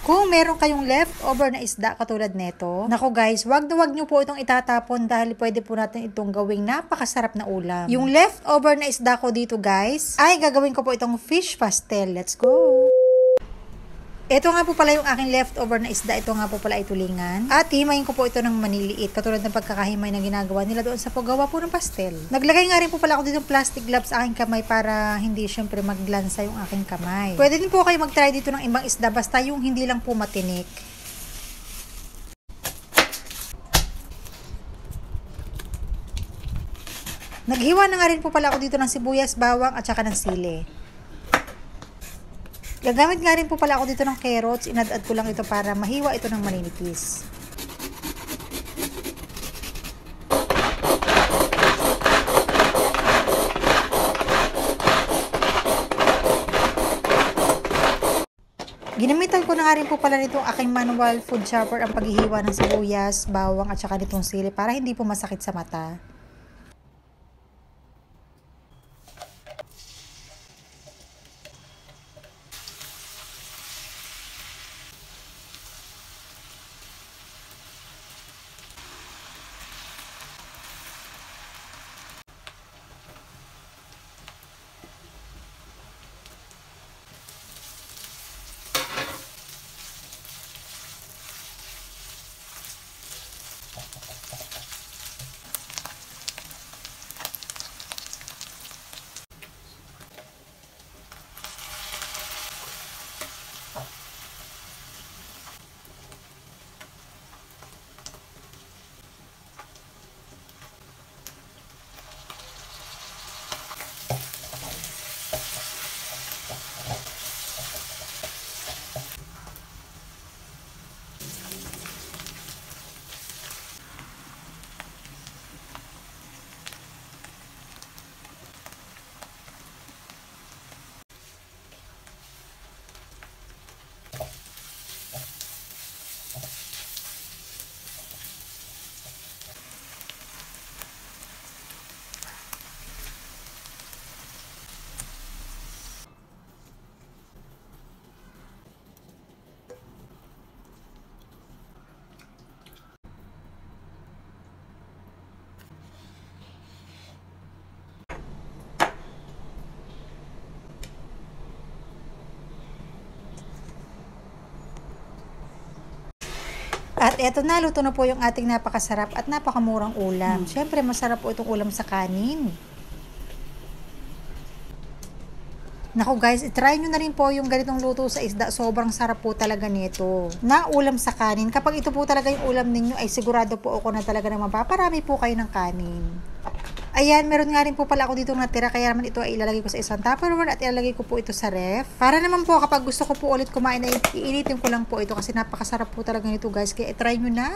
Kung meron kayong leftover na isda katulad neto, naku guys, wag nyo po itong itatapon dahil pwede po natin itong gawing napakasarap na ulam. Yung leftover na isda ko dito guys, ay gagawin ko po itong fish pastel. Let's go! Ito nga po pala yung aking leftover na isda. Ito nga po pala ay tulingan. At himayin ko po ito ng maniliit. Katulad ng pagkakahimay na ginagawa nila doon sa paggawa po ng pastel. Naglagay nga rin po pala ako dito ng plastic gloves sa aking kamay para hindi syempre maglansa yung aking kamay. Pwede din po kayo mag-try dito ng ibang isda basta yung hindi lang po matinik. Naghiwa na nga rin po pala ako dito ng sibuyas, bawang at saka ng sili. Gagamit nga rin po pala ako dito ng carrots. Inad-add ko lang ito para mahiwa ito ng maninipis. Ginamitan ko na nga rin po pala nitong aking manual food chopper ang paghihiwa ng sibuyas, bawang at saka nitong sili para hindi po masakit sa mata. At eto na, luto na po yung ating napakasarap at napakamurang ulam. Siyempre, masarap po itong ulam sa kanin. Naku guys, itry nyo na rin po yung ganitong luto sa isda. Sobrang sarap po talaga nito. Na ulam sa kanin. Kapag ito po talaga yung ulam ninyo, ay sigurado po ako na talaga na mapaparami po kayo ng kanin. Ayan, meron nga rin po pala ako dito natira, kaya naman ito ay ilalagay ko sa isang Tupperware at ilalagay ko po ito sa ref. Para naman po kapag gusto ko po ulit kumain ay iinitin ko lang po ito kasi napakasarap po talaga nito guys, kaya itry nyo na.